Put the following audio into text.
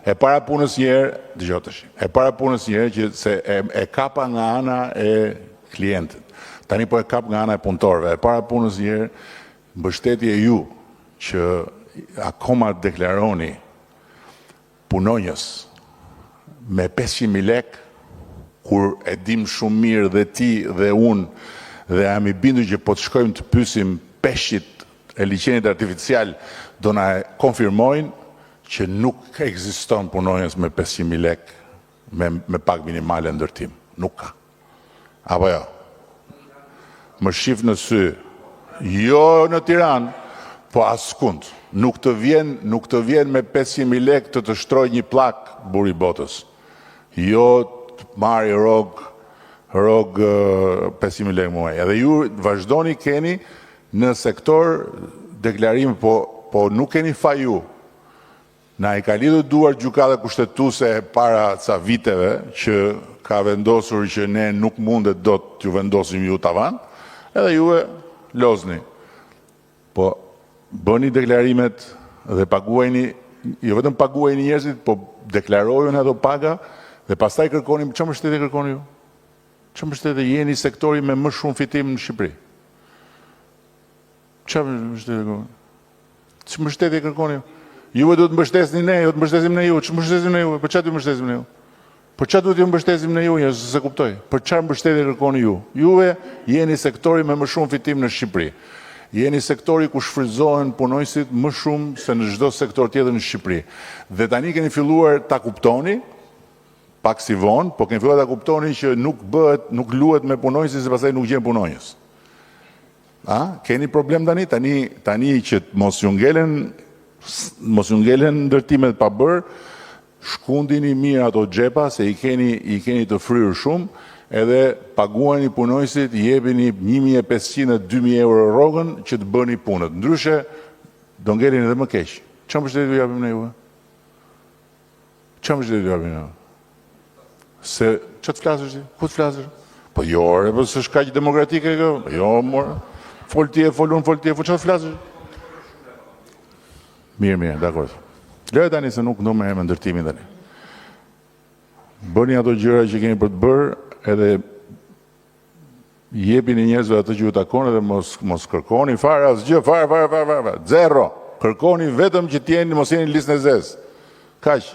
E para punës njerë, dëgjoj tash. E para punës njerë që se e kapa nga ana e klientit. Tani po e kap nga ana e punëtorëve. E para punës njerë, mbështetje ju që akoma deklaroni punonjës me 500.000 lek, kur e dim shumë mirë dhe ti dhe unë dhe jam i bindur që po të shkojmë të pyesim peshqit e liçenit artificial do na konfirmojnë që nuk ekziston punonjës me 500.000 lek me pak minimale ndërtim. Nuk ka. Apo jo? Më shif në sy. Jo në Tiranë, po askund. Nuk të vjen me 500.000 lek të shtroj një plak buri botës. Jo të marri rog 500.000 lek muaj. Edhe ju vazhdoni keni në sektor deklarim, po nuk keni fa ju. Na i ka lidhur duar gjykata kushtetuese para ca viteve që ka vendosur që ne nuk mundet dot t'ju vendosim ju tavan, edhe juve lozni. Po bëni deklarimet dhe paguajni, jo vetëm paguajni njerëzit, po deklarojnë ato paga dhe pastaj kërkoni, çfarë mbështetje kërkoni ju? Çfarë mbështetje jeni sektori me më shumë fitim në Shqipëri? Çfarë mbështetje kërkoni? Çfarë mbështetje kërkoni ju? Juve do të mbështesni ne, jo të mbështesim ne ju. Ç'u mbështesim ne ju? Për çfarë do të mbështesim ne ju? Për çfarë duhet të mbështesim ne ju? Ja se kuptoj. Për çfarë mbështetje kërkoni ju? Juve jeni sektori me më shumë fitim në Shqipëri. Jeni sektori ku shfrytëzohen punonjësit më shumë se në çdo sektor tjetër në Shqipëri. Dhe tani keni filluar ta kuptoni, pak si vonë, po keni filluar ta kuptoni që nuk luhet me punonjësit se pastaj nuk gjen punonjës. Keni problem tani? Tani që mos ju ngelen ndërtimet pa bërë, shkundini mirë ato xhepa se i keni të fryrë shumë, edhe paguani punonjësit, jepini 1.500 e 2.000 euro rrogën që të bëni punët. Ndryshe do ngelin edhe më keq. Çfarë mbështetje ju japim ne juve? Çfarë mbështetje ju japim ne? Se ç'të flasësh ti? Ku të flasësh? Po jo, po s'është kaq demokratike kjo. Jo, more. Fol ç'të flasësh? Mirë, dakord. Lëre tani se nuk do më me ndërtimin tani. Bëni ato gjëra që keni për të bërë, edhe jepini njerëzve atë që ju takon edhe mos kërkoni fare asgjë, fare. Zero. Kërkoni vetëm që mos jeni në listën e zezë. Kaq.